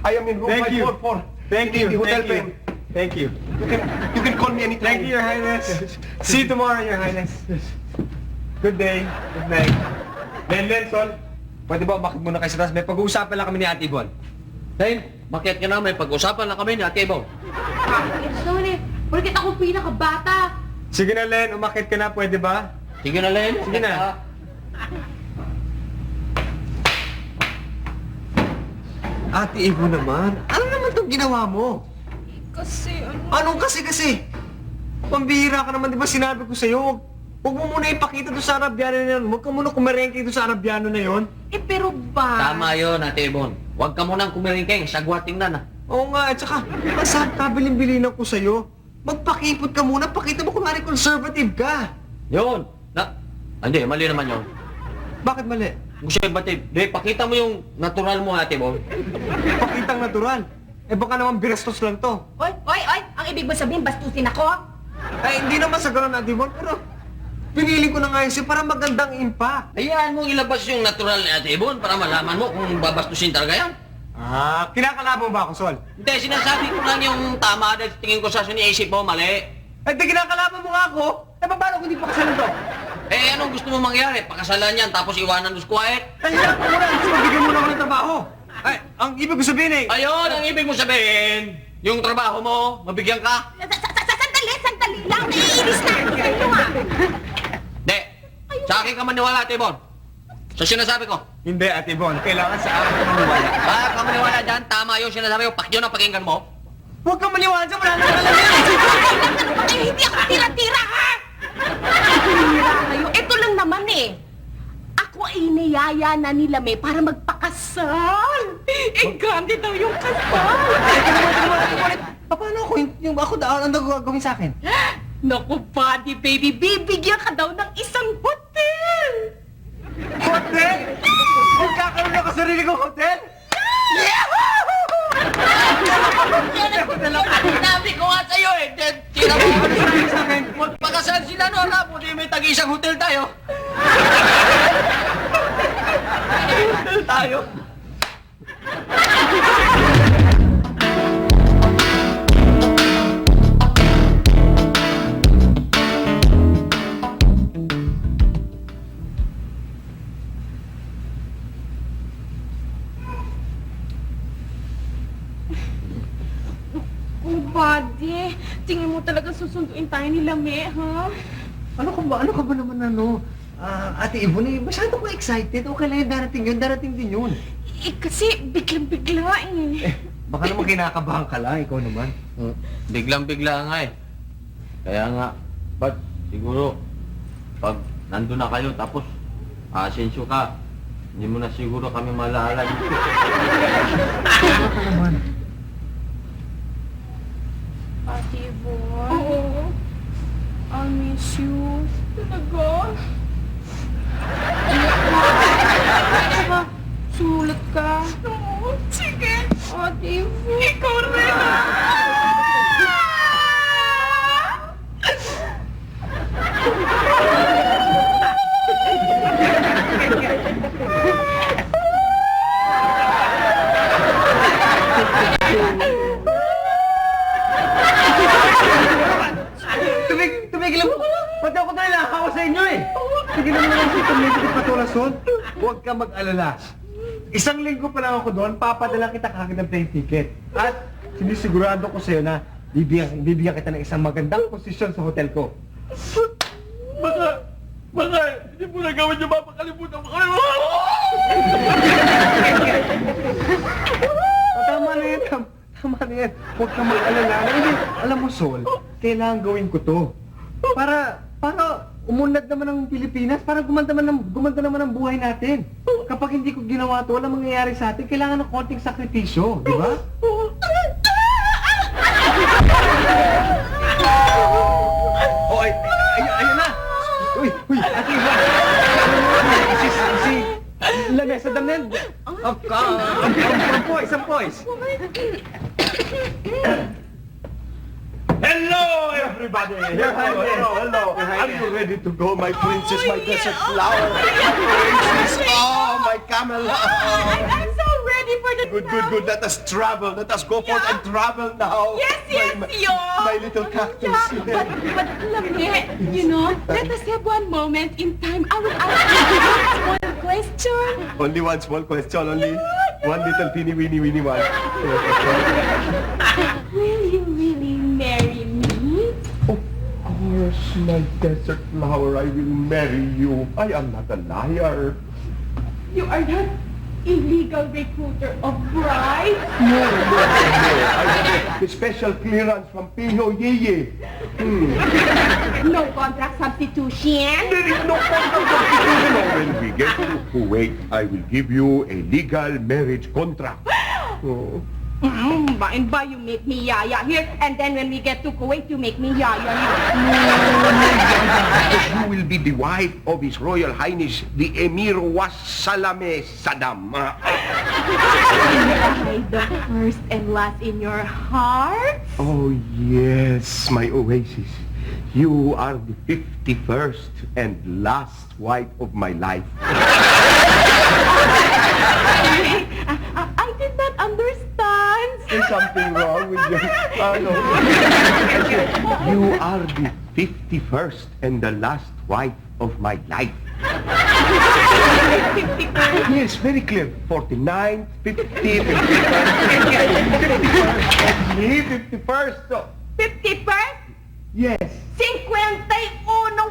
[SPEAKER 8] I am in room
[SPEAKER 2] Thank you.
[SPEAKER 8] 544.
[SPEAKER 2] Thank
[SPEAKER 8] in
[SPEAKER 2] you.
[SPEAKER 8] the hotel
[SPEAKER 2] Thank you.
[SPEAKER 8] pen.
[SPEAKER 2] Thank you.
[SPEAKER 8] You can call me anytime.
[SPEAKER 2] Thank you, Your Highness. See you tomorrow, Your Highness. Good day. Good night. Len, Sol. Pwede ba umakit muna kayo sa taas? May pag-uusapan lang kami ni Ate Yvonne.
[SPEAKER 1] Len, bakit ka na? May pag-usapan lang kami ni Ate Yvonne.
[SPEAKER 3] Sorry, bakit ako pinakabata?
[SPEAKER 2] Sige na, Len. Umakit ka na. Pwede ba?
[SPEAKER 1] Sige na, Len.
[SPEAKER 2] Sige na. Ate Yvonne naman, ano naman itong ginawa mo?
[SPEAKER 6] Kasi
[SPEAKER 2] Anong kasi? Pambihira ka naman, di ba sinabi ko sa'yo, huwag mo muna ipakita doon sa Arabiano na yun. Huwag ka muna kumarengke doon sa Arabiano na yun.
[SPEAKER 6] pero ba?
[SPEAKER 1] Tama yun, Ate Yvonne. Huwag ka munang kumiringkeng. Sagwating na na.
[SPEAKER 2] Oo nga, at saka, saan kabiling-bilinan ko sa'yo? Magpakipot ka muna, pakita mo kunwari conservative ka.
[SPEAKER 1] Yun. Hindi, mali naman yun.
[SPEAKER 2] Bakit mali?
[SPEAKER 1] Gusto ba, Dave, pakita mo yung natural mo, Ate Bon.
[SPEAKER 2] Pakitang natural. Eh baka naman birastos lang to.
[SPEAKER 6] Oy! Ang ibig mo sabihin, bastusin ako?
[SPEAKER 2] Ay, hindi naman sa gano'n, Ate Bon, pero pinili ko na nga yun para magandang impact.
[SPEAKER 1] Hayaan mo ilabas yung natural ni Ate Bon para malaman mo kung babastusin talaga yan.
[SPEAKER 2] Ah, kinakalaban mo ba ako, Sol?
[SPEAKER 1] Hindi, sinasabi ko lang yung tama dahil tingin ko sa iniisip mo, mali.
[SPEAKER 2] Eh, di kinakalaban mo nga ako. Eh, paano kung di pa kasalan to?
[SPEAKER 1] Eh, anong gusto mo mangyari? Pakasalan yan, tapos iwanan dos quiet?
[SPEAKER 2] Ay, hirap ko muna. Gusto mabigyan mo na ako ng trabaho. Ay, ang ibig ko sabihin eh.
[SPEAKER 1] Ayun, ang ibig mo sabihin, yung trabaho mo, mabigyan ka?
[SPEAKER 6] Sandali lang! Naiinis na! Ano nga?
[SPEAKER 1] Hindi, sa akin ka maniwala, Ate Bon. Sa sinasabi ko.
[SPEAKER 2] Hindi, Ate Bon. Kailangan sa akin ka maniwala.
[SPEAKER 1] Baka ka maniwala dyan, tama yung sinasabi ko, pakyo na pakinggan mo.
[SPEAKER 2] Huwag kang maniwala dyan. Wala na alam yan.
[SPEAKER 6] Ay, hindi ako tira-tira, ha? Tira kayo. Ito lang naman eh. Ako ay niyaya na nila May para magpakasal. Eh, grande daw yung kasal.
[SPEAKER 2] Paano ako yung ako daw ang gagawin sa akin?
[SPEAKER 6] Naku, buddy, baby, bibigyan ka daw ng isang hotel.
[SPEAKER 2] Hotel? Magkakaroon ako sarili kong hotel?
[SPEAKER 1] Sinabi ko nga sa'yo eh, tira mo. Magpakasal sila no, alam mo, di may tag-isang hotel tayo. Hotel tayo.
[SPEAKER 6] Oh, buddy, tingin mo talaga susunduin tayo nila May, ha?
[SPEAKER 2] Ano ka ba naman Ate Ibon eh, masyado ko excited. Okay lang yun, darating din yun.
[SPEAKER 6] Eh, kasi biglang-bigla eh.
[SPEAKER 2] Baka naman kinakabahan ka lang, ikaw naman.
[SPEAKER 1] Biglang-bigla nga eh. Kaya nga, ba't siguro, pag nandun na kayo tapos asensyo ka, hindi mo na siguro kami malala dito.
[SPEAKER 2] Ano ka naman?
[SPEAKER 6] Ate Yvonne? Oo. I'll miss you. Talaga? Saka, sulat ka. Oo, sige. Ate Yvonne. Ikaw rin
[SPEAKER 2] Tumigil mo! Pati ako tayo lang ako sa inyo eh! Sige naman naman si Tumigil Patulason. Huwag ka mag-alala. Isang linggo pa lang ako doon, papadala kita kagad ng plane ticket. At sinisigurado ko sa'yo na bibigyan kita ng isang magandang posisyon sa hotel ko.
[SPEAKER 1] Baka, hindi mo na gawin yung mapakalimutan mo kayo.
[SPEAKER 2] Tama na yan, tama na yan. Huwag ka mag-alala. Hindi, alam mo, Sol, kailangan gawin ko to. Para umunlad naman ang Pilipinas, para gumanda naman ang buhay natin. Kapag hindi ko ginawa to, walang mangyayari sa atin, kailangan ng konting sakripisyo, di ba? Oh, ayun na! Uy, Ate Ivan! Si Lamesa Damen! Ang poise!
[SPEAKER 8] Hello, everybody! Hello. Are you ready to go, my princess, my desert flower? Princess, oh, my camel!
[SPEAKER 6] I'm so ready for the
[SPEAKER 8] Good. Let us travel. Let us go forth and travel now.
[SPEAKER 6] Yes,
[SPEAKER 8] My little cactus.
[SPEAKER 6] Yeah, but Lame, you know, let us have one moment in time. I will ask you one small question.
[SPEAKER 8] Only one small question, only one little teeny-weeny one.
[SPEAKER 6] Will you really marry me?
[SPEAKER 8] Of course, my desert flower, I will marry you. I am not a liar.
[SPEAKER 6] You are not illegal recruiter of brides?
[SPEAKER 8] No. I have a special clearance from Pino Yeye.
[SPEAKER 6] No contract substitution?
[SPEAKER 8] There is no contract substitution. When we get to Kuwait, I will give you a legal marriage contract. Oh.
[SPEAKER 6] By and by, you make me yaya here, and then when we get to Kuwait, you make me yaya here.
[SPEAKER 8] You will be the wife of His Royal Highness, the Emir Wassalame Saddam.
[SPEAKER 6] Hide the first and last in your heart.
[SPEAKER 8] Oh, yes, my oasis. You are the 51st and last wife of my life.
[SPEAKER 6] I did not understand.
[SPEAKER 8] There's something wrong with you. No. You are the 51st and the last wife of my life. Yes, very clear. 49, 50, 51st, 51st. So,
[SPEAKER 6] 51st?
[SPEAKER 8] yes.
[SPEAKER 6] 51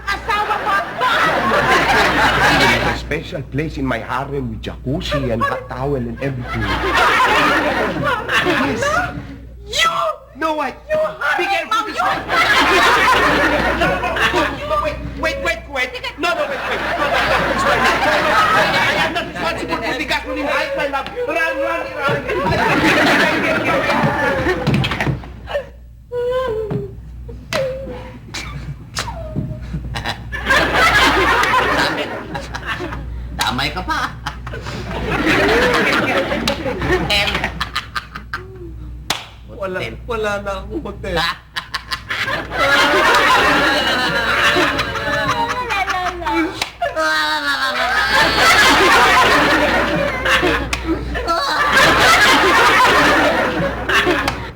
[SPEAKER 6] asawa mo ba?
[SPEAKER 8] A special place in my harem with jacuzzi and hot towel and everything. Yes.
[SPEAKER 6] You!
[SPEAKER 8] No, what? Be careful this way. No, wait, wait. No, wait. No, this way. No. I am not responsible for the gasoline right, my love. Run.
[SPEAKER 1] Damay ka pa.
[SPEAKER 2] Wala na akong hotel.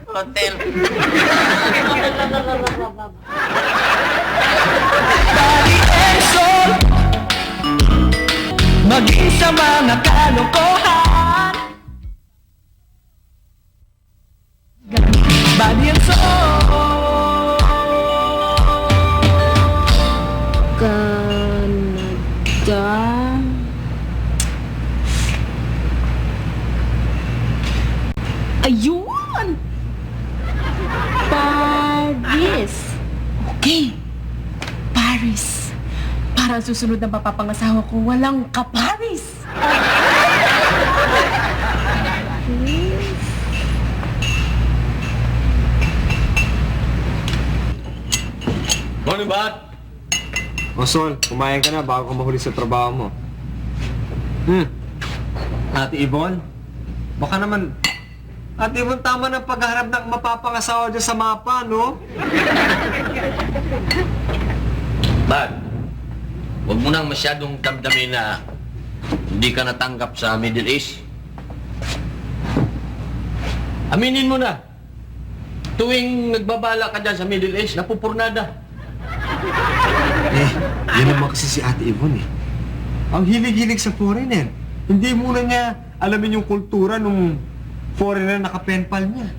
[SPEAKER 1] Hotel.
[SPEAKER 4] Maging sa mga kalokohan, body and soul.
[SPEAKER 6] Canada. Ayun! Paris. Okay. Paris. Para ang susunod na mapapangasawa ko, walang ka-Paris.
[SPEAKER 1] Morning, Bat.
[SPEAKER 2] O Sol, kumain ka na bago ka mahuli sa trabaho mo. Ate Ibon, baka naman... Ate Ibon, tama ng pagharap ng mapapangasawa dyan sa mapa, no?
[SPEAKER 1] Bat, huwag mo nang masyadong damdamin na hindi ka natanggap sa Middle East. Aminin mo na, tuwing nagbabala ka dyan sa Middle East, napupurnada.
[SPEAKER 2] Yan naman kasi si Ate Ibon eh. Ang hilig-hilig sa foreigner. Hindi muna niya alamin yung kultura nung foreigner na kapenpal niya.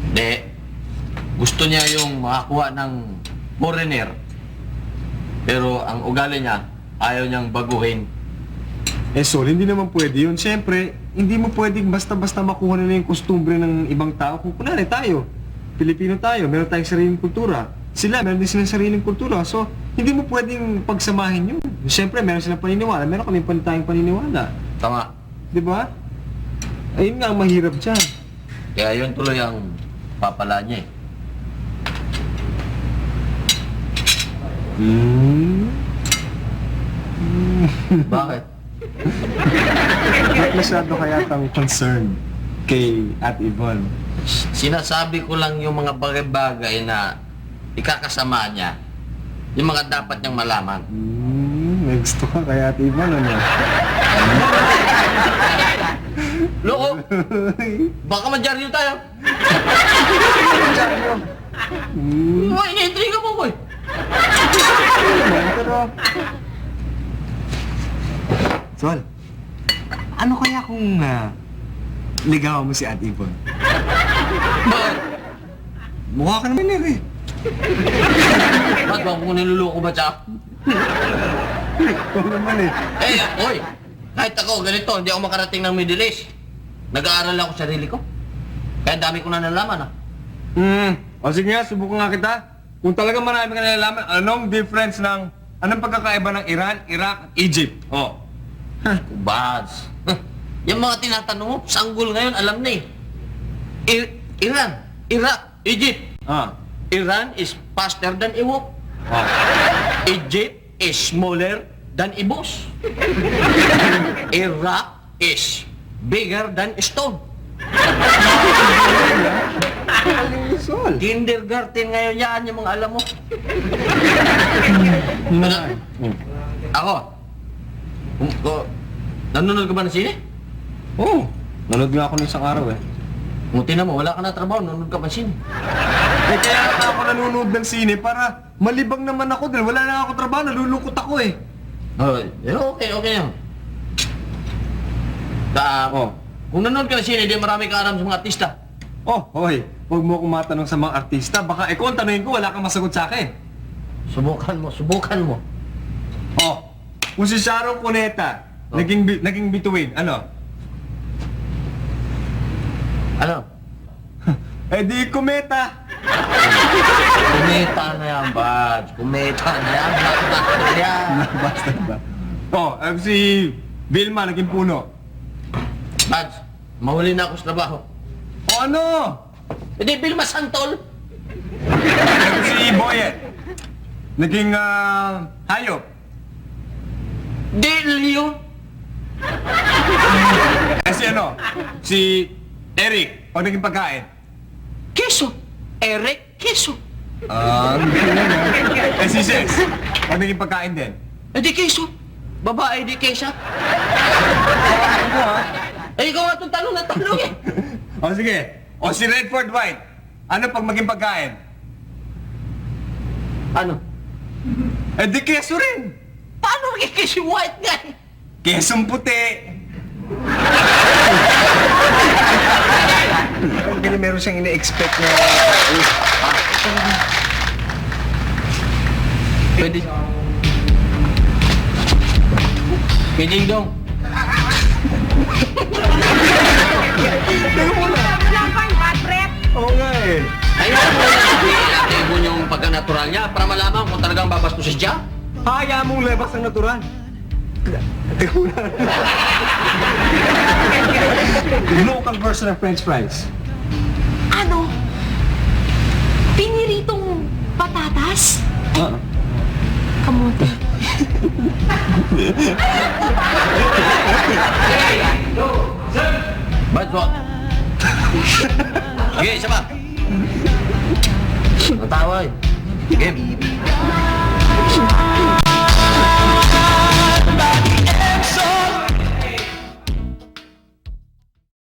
[SPEAKER 1] Hindi. Gusto niya yung makakuha ng foreigner. Pero ang ugali niya, ayaw niyang baguhin.
[SPEAKER 2] Sol, hindi naman pwede yun. Siyempre, hindi mo pwedeng basta-basta makuha nila yung kostumbre ng ibang tao. Kung kunwari tayo, Pilipino tayo, meron tayong sariling kultura. Sila, meron din silang sariling kultura. So, hindi mo pwedeng pagsamahin yun. Siyempre, meron silang paniniwala. Meron kami tayong paniniwala.
[SPEAKER 1] Tama.
[SPEAKER 2] Di ba? Ayun nga ang mahirap dyan.
[SPEAKER 1] Kaya yun tuloy ang papala niya eh. Bakit?
[SPEAKER 2] Ba't masyado kaya tang concerned kay Ate Yvonne?
[SPEAKER 1] Sinasabi ko lang yung mga bagay-bagay na ikakasama niya. Yung mga dapat niyang malaman.
[SPEAKER 2] May gusto ka kay Ate Yvonne, ano?
[SPEAKER 1] Loko! Baka madyaryo tayo. Uy, ina-intriga mo ko eh.
[SPEAKER 2] Pero... Sol, ano kaya kung ligawan mo si Ate Yvonne?
[SPEAKER 1] Bakit?
[SPEAKER 2] Mukha ka naman eh.
[SPEAKER 1] Ba't ba kung niluloko ba siya?
[SPEAKER 2] Ikaw naman eh.
[SPEAKER 1] Oy! Kahit ako, ganito, hindi ako makarating ng Middle East. Nag-aaral ako sa sarili ko. Kaya dami ko na nalaman,
[SPEAKER 2] O sige nga, subukan nga kita. Kung talaga marami ka nalalaman, anong difference anong pagkakaiba ng Iran, Iraq, Egypt?
[SPEAKER 1] Kubads. Yung mga tinatanong mo, sanggol ngayon, alam na eh. Iran, Iraq, Egypt. Iran is faster than Ewok. Egypt is smaller than Ibos. Iraq is bigger than stone. Kindergarten ngayon yan, yung mga alam mo. Ako, nanonood ka ba ng sine?
[SPEAKER 2] Oo. Nanood nga ako ng isang araw eh.
[SPEAKER 1] Muti na mo, wala ka na trabaho, nanonood ka pa ng sine.
[SPEAKER 2] Eh kaya nga ako nanonood ng sine para malibang naman ako dahil wala na ako trabaho, nalulungkot ako eh.
[SPEAKER 1] Okay yun.
[SPEAKER 2] Oh.
[SPEAKER 1] Kung nanonood ka ng sine, di marami ka alam sa mga artista.
[SPEAKER 2] Oh, hoy, huwag mo akong matanong sa mga artista. Baka kung ang tanongin ko, wala kang masagot sa akin.
[SPEAKER 1] Subukan mo.
[SPEAKER 2] Oh, kung si Sharon Cuneta, naging bituin, ano?
[SPEAKER 1] Ano?
[SPEAKER 2] Eh di kumeta.
[SPEAKER 1] Kumeta na yan, Bads. Kumeta na yan, black yan.
[SPEAKER 2] Basta ba? Oh, si Vilma, naging puno.
[SPEAKER 1] Bads, mahuli na ako sa trabaho.
[SPEAKER 2] O ano?
[SPEAKER 1] Hindi, Vilma Santol.
[SPEAKER 2] Si Boyet, naging hayop.
[SPEAKER 1] Di, Leo.
[SPEAKER 2] Eh si ano? Si Eric, pag naging pagkain.
[SPEAKER 1] Keso. Eric Keso.
[SPEAKER 2] Eh si Sex, pag naging pagkain din.
[SPEAKER 1] Di Keso. Babae, di Kesa.
[SPEAKER 2] Ano ha?
[SPEAKER 1] Ikaw nga itong tanong na tanong eh.
[SPEAKER 2] O sige, o si Redford White, ano pag maging pagkain?
[SPEAKER 1] Ano?
[SPEAKER 2] Eh di keso rin.
[SPEAKER 1] Paano maging Keso White nga eh?
[SPEAKER 2] Kesong puti. Ganyan meron siyang ina-expect na...
[SPEAKER 1] Pwede. Pwede dong.
[SPEAKER 2] Oo nga eh.
[SPEAKER 1] Ayaw mo na sabihin natin mo yung pagka-natural niya para malaman kung talagang babastusin siya.
[SPEAKER 2] Hayaan mong labas ang natural. Local version of French fries.
[SPEAKER 3] Ano? Piniritong patatas? Kamote.
[SPEAKER 1] Ba't wag? Sige, isa pa. Natawa eh. Game.